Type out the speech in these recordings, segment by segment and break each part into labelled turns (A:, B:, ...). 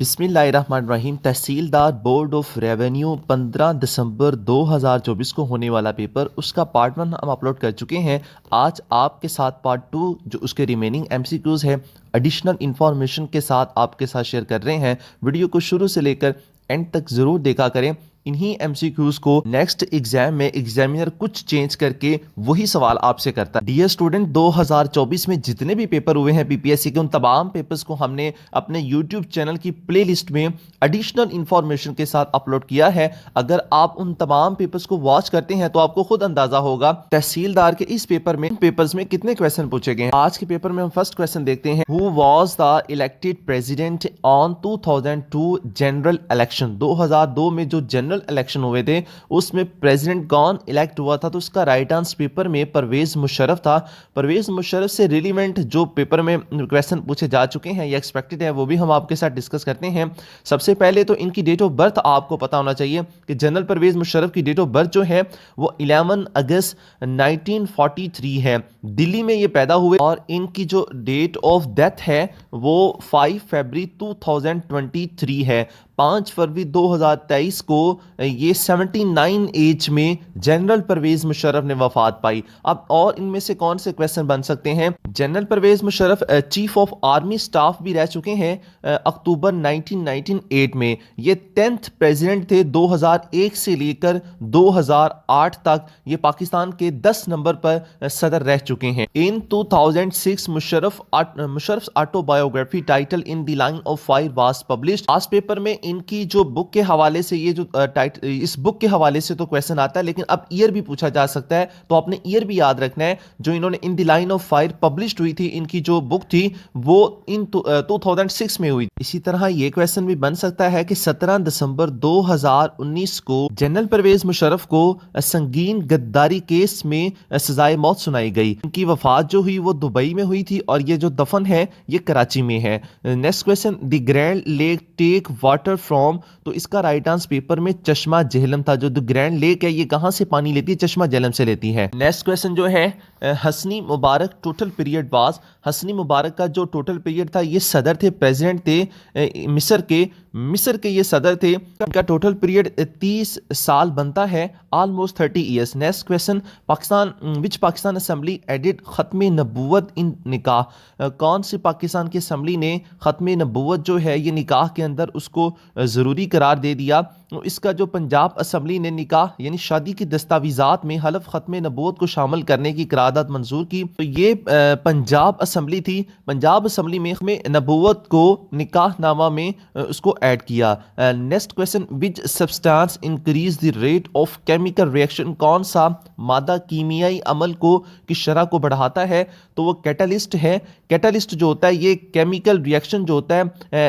A: बिस्मिल्लाहिर्रहमानिर्रहीम। तहसीलदार board of revenue 15 दिसंबर 2024 को होने वाला पेपर, उसका पार्ट 1 हम अपलोड कर चुके हैं। आज आपके साथ पार्ट 2 जो उसके रिमेनिंग एमसीक्यूज़ है एडिशनल इन्फॉर्मेशन के साथ आपके साथ शेयर कर रहे हैं। वीडियो को शुरू से लेकर एंड तक ज़रूर देखा करें। इन्हीं एमसीक्यूज़ को नेक्स्ट एग्जाम में एग्जामिनर कुछ चेंज करके वही सवाल आपसे करता है। डियर स्टूडेंट, 2024 में जितने भी पेपर हुए हैं बीपीएससी के, उन तमाम पेपर्स को हमने अपने यूट्यूब चैनल की प्लेलिस्ट में एडिशनल इंफॉर्मेशन के साथ अपलोड किया है। अगर आप उन तमाम पेपर्स को वॉच करते हैं तो आपको खुद अंदाजा होगा तहसीलदार के इस पेपर्स में कितने क्वेश्चन पूछे गए हैं। आज के पेपर में हम फर्स्ट क्वेश्चन देखते हैं। Who was the elected president on 2002 general election. 2002 में जो जनरल इलेक्शन हुए थे उसमें प्रेसिडेंट कौन इलेक्ट हुआ था? तो उसका राइट आंसर पेपर में परवेज मुशर्रफ था। परवेज मुशर्रफ से रिलेवेंट जो पेपर में क्वेश्चन पूछे जा चुके हैं या एक्सपेक्टेड है वो भी हम आपके साथ डिस्कस करते हैं। सबसे पहले तो इनकी डेट ऑफ बर्थ आपको पता होना चाहिए कि जनरल परवेज मुशर्रफ की डेट ऑफ बर्थ जो है वो 11 अगस्त 1943 है। दिल्ली में ये पैदा हुए और इनकी जो डेट ऑफ डेथ है वो 5 फरवरी 2023 है। 5 फरवरी 2023 को ये 79 एज में जनरल परवेज मुशर्रफ ने वफात पाई। अब और इनमें से कौन से क्वेश्चन बन सकते हैं? General Pervez Musharraf chief of army staff भी रह चुके हैं अक्टूबर 1998 में। ये 10th प्रेसिडेंट थे 2001 से लेकर 2008 तक। ये पाकिस्तान के 10 नंबर पर सदर रह चुके हैं। इन 2006 Musharraf autobiography title in the line of fire was published. आज पेपर में इनकी जो बुक के हवाले से ये जो इस बुक के हवाले से तो क्वेश्चन आता है, लेकिन अब ईयर भी पूछा जा सकता है, तो आपने ईयर भी याद रखना है। जो इन्होंने in the line of fire published हुई थी, इनकी जो बुक थी वो इन 2006 में हुई। इसी तरह ये क्वेश्चन भी बन सकता है कि 17 दिसंबर 2019 को जनरल परवेज मुशर्रफ को संगीन गद्दारी केस में सजाए मौत सुनाई गई। इनकी वफात जो हुई वो दुबई में हुई थी और ये जो दफन है ये कराची में है। Next question, the grand lake take water from. तो इसका राइट आंसर पेपर में चश्मा जेहलम था। जो द ग्रैंड लेक है ये कहां से पानी लेती है? चश्मा जेहलम से लेती है। नेक्स्ट क्वेश्चन जो है, हसनी मुबारक टोटल पीरियड वाज। हसनी मुबारक का जो टोटल पीरियड था, ये सदर थे, प्रेसिडेंट थे मिस्र के ये सदर थे। इनका टोटल पीरियड 30 साल बनता है, almost 30 years. Next question, Pakistan assembly added खत्म नबूवत इन निकाह। कौन सी पाकिस्तान की असेंबली ने खत्म नबूवत जो है ये निकाह के अंदर उसको ज़रूरी करार दे दिया? इसका जो पंजाब असेंबली ने निकाह यानी शादी की दस्तावेजात में हलफ खत्म नबूवत को शामिल करने की करारदाद मंजूर की, तो ये पंजाब असेंबली थी। पंजाब असेंबली में नबूवत को निकाहनामा में उसको ऐड किया। Next question, which substance increase the rate of chemical reaction. कौन सा मादा कीमियाई अमल को की शरह को बढ़ाता है? तो वो कैटलिस्ट है। कैटलिस्ट जो होता है ये केमिकल रिएक्शन जो होता है,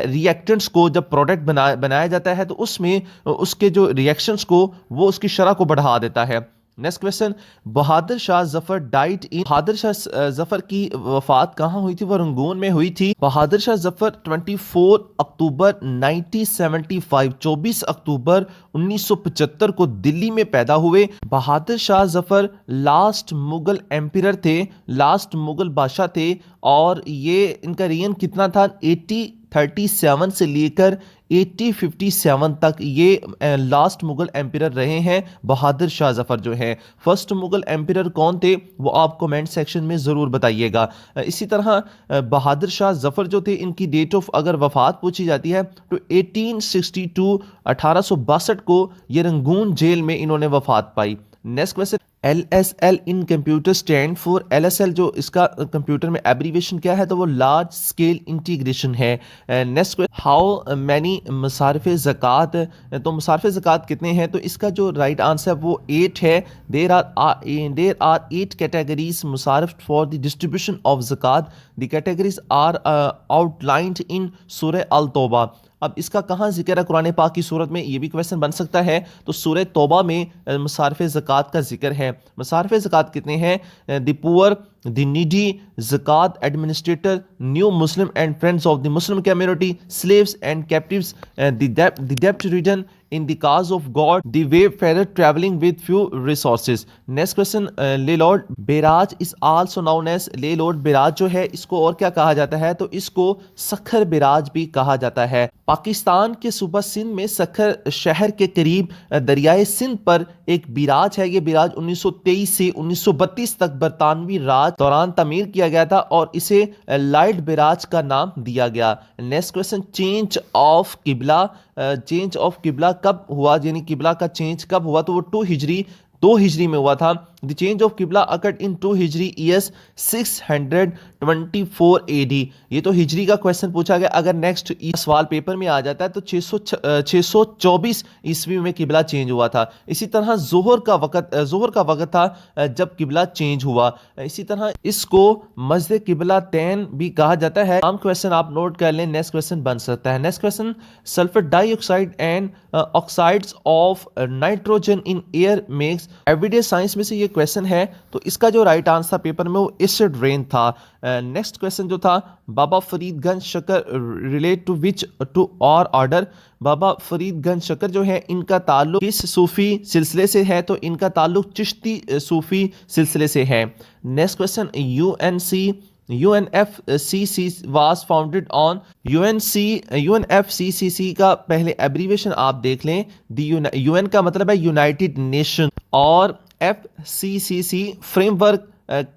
A: रिएक्टेंट्स को जब प्रोडक्ट बनाया जाता है तो उसमें उसके जो रिएक्शंस को वो उसकी शरह को बढ़ा देता है। Next question, Bahadur Shah Zafar diet इन। बहादुर शाह जफर की वफात कहाँ हुई थी? वो रंगून में हुई थी। बहादुर शाह जफर 24 अक्टूबर 1975 24 अक्टूबर 1975 को दिल्ली में पैदा हुए। बहादुर शाह जफर लास्ट मुगल एम्पियर थे, लास्ट मुगल बादशाह थे और ये इनका रियन कितना था? 1837 से लेकर 1857 तक ये लास्ट मुगल एम्पियर रहे हैं बहादुर शाह जफर जो है। फर्स्ट मुगल एम्पियर कौन थे वो आप कमेंट सेक्शन में ज़रूर बताइएगा। इसी तरह बहादुर शाह जफर जो थे इनकी डेट ऑफ अगर वफात पूछी जाती है तो 1862 को ये रंगून जेल में इन्होंने वफात पाई। Next question, LSL in computer stand for. LSL जो इसका कंप्यूटर में एब्रीवेशन क्या है? तो वो लार्ज स्केल इंटीग्रेशन है। नेक्स्ट क्वेश्चन, हाउ मैनी मसारफ ज़कात। तो मसारफ ज़कात कितने हैं? तो इसका जो राइट आंसर है वो 8 है। देर आर 8 कैटेगरीज मुसारफ फॉर द डिस्ट्रीब्यूशन ऑफ ज़कात। The categories are outlined in सूरह अल तौबा। अब इसका कहाँ जिक्र है कुरान पाक की सूरत में? ये भी क्वेश्चन बन सकता है। तो सूरह तौबा में मसारफ ज़कात का जिक्र है। मसारफ ज़कात कितने हैं? The poor the needy, zakat administrator, new Muslim and friends of the Muslim community, slaves and captives, the debt ridden in the cause of God, the wayfarer traveling with few resources. Next question, Lloyd barrage is also known as Lloyd barrage जो है इसको और क्या कहा जाता है, तो इसको सखर बेराज भी कहा जाता है। पाकिस्तान के सूबा सिंध में सखर शहर के करीब दरियाए सिंध पर एक बिराज है। ये बिराज 1923 से 1932 तक बरतानवी राज दौरान तमीर किया गया था और इसे लाइट बिराज का नाम दिया गया। नेक्स्ट क्वेश्चन, चेंज ऑफ किबला, चेंज ऑफ किबला कब हुआ, यानी किबला का चेंज कब हुआ, तो वो 2 हिजरी में हुआ था। द चेंज ऑफ किबला occurred in 2 Hijri years 624 AD। ये तो हिजरी का क्वेश्चन पूछा गया। अगर नेक्स्ट सवाल पेपर में आ जाता है तो 624 ईस्वी में किबला चेंज हुआ था। इसी तरह जोहर का वक़्त था जब किबला चेंज हुआ। इसी तरह इसको मस्जिद किबला तैन भी कहा जाता है। आम क्वेश्चन आप नोट कर लें, नेक्स्ट क्वेश्चन बन सकता है। Next question, sulphur dioxide and oxides of nitrogen in air makes, everyday science में से ये क्वेश्चन है, तो इसका जो राइट आंसर पेपर में वो एसिड रेन था। नेक्स्ट क्वेश्चन जो था, बाबा फरीदगंज शक्कर रिलेट टू विच टू और ऑर्डर, बाबा फरीदगंज शक्कर जो है इनका ताल्लुक किस सूफी सिलसिले से है, तो इनका ताल्लुक चिश्ती सूफी सिलसिले से है। Next question, UNFCCC was founded on UNFCCC का पहले एब्रीवेशन आप देख लें। UN का मतलब है यूनाइटेड नेशन और FCCC framework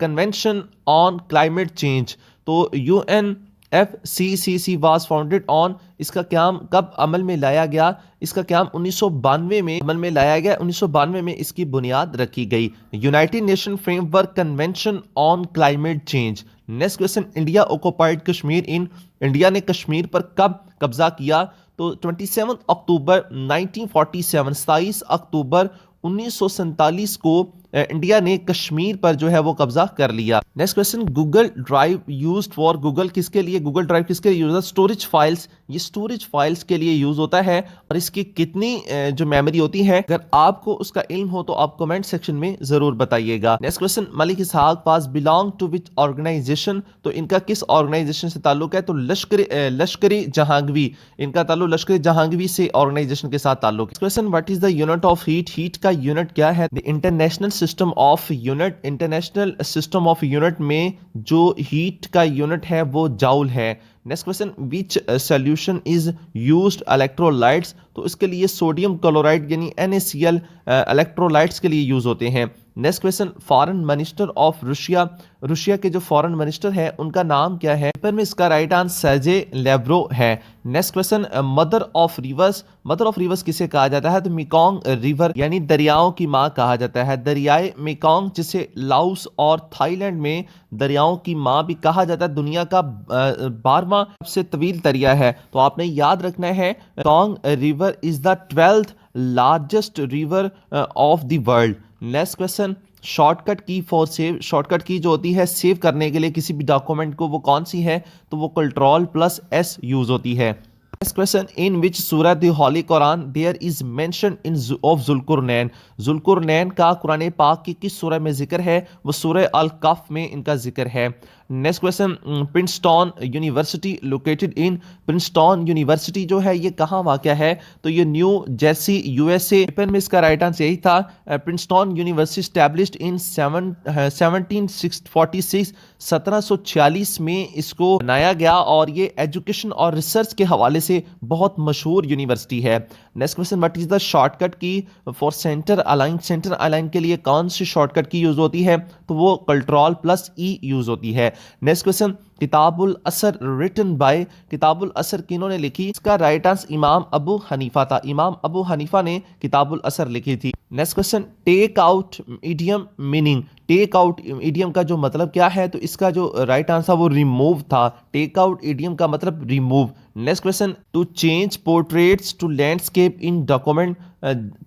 A: convention on climate change. तो UNFCCC was founded on, इसका क्याम कब अमल में लाया गया, इसका क्याम 1992 में अमल में लाया गया। 1992 में इसकी बुनियाद रखी गई, United nation framework convention on climate change. Next question, India occupied Kashmir in, India ने कश्मीर पर कब कब्जा किया, तो 27 अक्टूबर 1947, 27 अक्टूबर 1947 को इंडिया ने कश्मीर पर जो है वो कब्जा कर लिया। Next question, Google drive used for, Google किसके लिए, गूगल ड्राइव किसके लिए यूज होता है, स्टोरेज फाइल्स, ये स्टोरेज फाइल्स के लिए यूज होता है। और इसकी कितनी जो मेमोरी होती है, अगर आपको उसका इल्म हो तो आप कमेंट सेक्शन में जरूर बताइएगा। Next question, Malik Ishaq pass belong to which organisation, तो इनका किस ऑर्गेनाइजेशन से ताल्लुक है, तो लश्करी जहांगीर, इनका ताल्लुक लश्करी जहांगीर से ऑर्गेनाइजेशन के साथ ताल्लुक है। Question, what is the unit of heat, heat का यूनिट क्या है, the international system of unit, international system of unit में जो हीट का यूनिट है वो जाउल है। Next question, which solution is used electrolytes, तो इसके लिए सोडियम क्लोराइड यानी NaCl इलेक्ट्रोलाइट्स के लिए यूज होते हैं। Next question, foreign minister of Russia, Russia के जो फॉरेन मिनिस्टर है उनका नाम क्या है, पेपर में इसका राइट आंसर सर्जे लेवरो है। Next question, mother of reverse, mother of reverse किसे कहा जाता है, तो मेकोंग रिवर यानी दरियाओं की माँ कहा जाता है। दरियाए मेकोंग जिसे लाओस और थाईलैंड में दरियाओं की माँ भी कहा जाता है, दुनिया का 12वां सबसे तवील दरिया है। तो आपने याद रखना है, Mekong river is the 12th largest river of the world. Next question, shortcut key for save, shortcut की जो होती है सेव करने के लिए किसी भी डॉक्यूमेंट को, वो कौन सी है, तो वो Ctrl+S यूज होती है। नेक्स्ट क्वेश्चन, इन विच सूरह द होली कुरान there is mention in of जुल्कुरनैन, जुल्कुरनैन का कुरान पाक की किस सूरह में जिक्र है, वो सूरह अल कफ में इनका जिक्र है। Next question, Princeton university located in, Princeton university जो है ये कहाँ वाक़या है, तो ये न्यू जर्सी USA। पेपर में इसका राइट आंसर यही था, प्रिंसटन यूनिवर्सिटी स्टैब्लिश्ड इन 1746, 1746 में इसको बनाया गया और ये एजुकेशन और रिसर्च के हवाले से बहुत मशहूर यूनिवर्सिटी है। Next question, what is the shortcut key for centre align, centre align के लिए कौन सी शॉर्टकट की यूज होती है, तो वो Ctrl+E यूज होती है। नेक्स्ट क्वेश्चन, किताबुल असर रिटन बाय, किताबुल असर किन्होंने लिखी, इसका राइट आंसर इमाम अबू हनीफा था, इमाम अबू हनीफा ने किताबुल असर लिखी थी। Next question, take out idiom meaning, take out idiom का जो मतलब क्या है, तो इसका जो राइट आंसर वो रिमूव था। टेक आउट इडियम का मतलब remove, next question, to change portraits to landscape in document,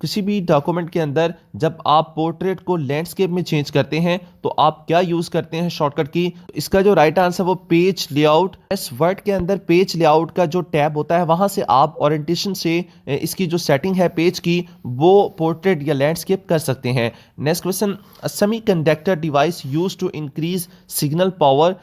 A: किसी भी डॉक्यूमेंट के अंदर जब आप पोर्ट्रेट को लैंडस्केप में चेंज करते हैं तो आप क्या यूज करते हैं शॉर्टकट की? इसका जो राइट आंसर वो पेज लेआउट। इस वर्ड के अंदर पेज लेआउट का जो टैब होता है वहां से आप ओरिएंटेशन से इसकी जो सेटिंग है पेज की वो पोर्ट्रेट या लैंडस्केप कर सकते हैं। Next question, semiconductor device use to increase signal power,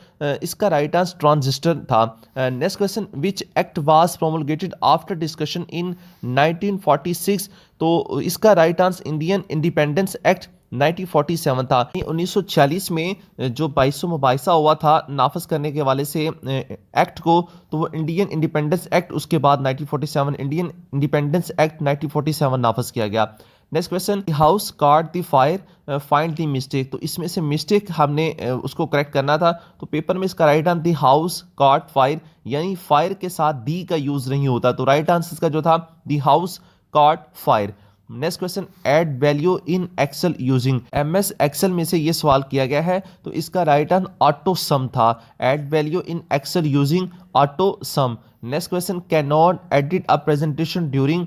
A: इसका राइट आंसर ट्रांजिस्टर था। Next question, which act was promulgated after discussion in 1946, तो इसका right answer Indian independence act 1947 था। 1946 में जो 2200 मुबाहिसा हुआ था नाफज करने के वाले से एक्ट को, तो वो इंडियन इंडिपेंडेंस एक्ट, उसके बाद 1947 इंडियन इंडिपेंडेंस एक्ट 1947 नाफज किया गया। Next question, house card the fire find the mistake, तो इसमें से मिस्टेक हमने उसको करेक्ट करना था। तो पेपर में इसका right answer the house card fire, यानी फायर के साथ दी का यूज नहीं होता, तो राइट आंसर इसका जो था the house card fire. Next question, add value in Excel using, MS Excel में से ये सवाल किया गया है, तो इसका राइट आंसर ऑटो सम था। Add value in Excel using auto sum. Next question, can not edit a presentation during,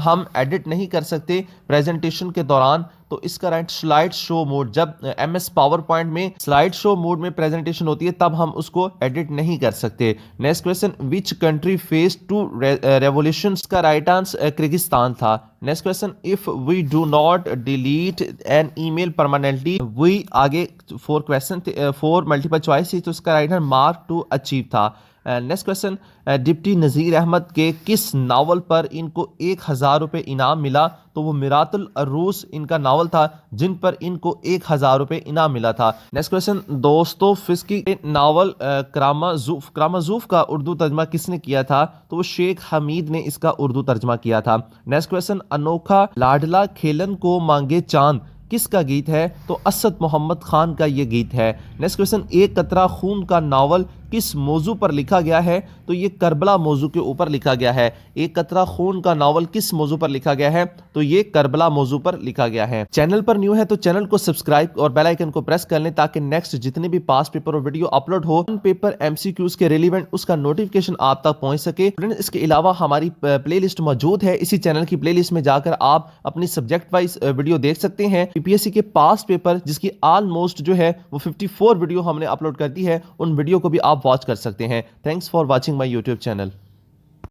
A: हम एडिट नहीं कर सकते प्रेजेंटेशन के दौरान, तो इसका राइट स्लाइड शो मोड, जब MS पावर पॉइंट में स्लाइड शो मोड में प्रेजेंटेशन होती है तब हम उसको एडिट नहीं कर सकते। Next question, which country face to revolution, का राइट आंसर किर्गिस्तान था। Next question, if we do not delete an email permanently, we आगे 4 क्वेश्चन 4 मल्टीपल चॉइस थी, तो इसका right answer mark to achieve था। Next question, deputy Nazir Ahmad के किस novel पर इनको 1000 रुपये इनाम मिला, तो वो मिरातुल अरूस इनका नावल था जिन पर इनको 1000 रुपये इनाम मिला था। नेक्स्ट क्वेश्चन, दोस्तों फिस्की के नावल क्रामाजूफ का उर्दू तर्जमा किसने किया था, तो वो शेख हमीद ने इसका उर्दू तर्जमा किया था। नेक्स्ट क्वेश्चन, अनोखा लाडला खेलन को मांगे चांद किसका गीत है, तो असद मोहम्मद खान का ये गीत है। नेक्स्ट क्वेश्चन, एक कतरा खून का नावल किस मौजू पर लिखा गया है, तो ये करबला मौजू के ऊपर लिखा गया है। एक कतरा खून का नावल किस मौजू पर लिखा गया है, तो ये करबला मौजू पर लिखा गया है। चैनल पर न्यू है तो चैनल को सब्सक्राइब और बेल आइकन को प्रेस कर लें ताकि नेक्स्ट जितने भी पास पेपर और वीडियो अपलोड हो पेपर MCQs के रिलेवेंट उसका नोटिफिकेशन आप तक पहुंच सके। इसके अलावा हमारी प्लेलिस्ट मौजूद है, इसी चैनल की प्लेलिस्ट में जाकर आप अपनी सब्जेक्ट वाइज वीडियो देख सकते हैं। PPSC के पास पेपर जिसकी ऑलमोस्ट जो है वो 54 वीडियो हमने अपलोड कर दी है, उन वीडियो को भी आप वॉच कर सकते हैं। Thanks for watching my YouTube channel.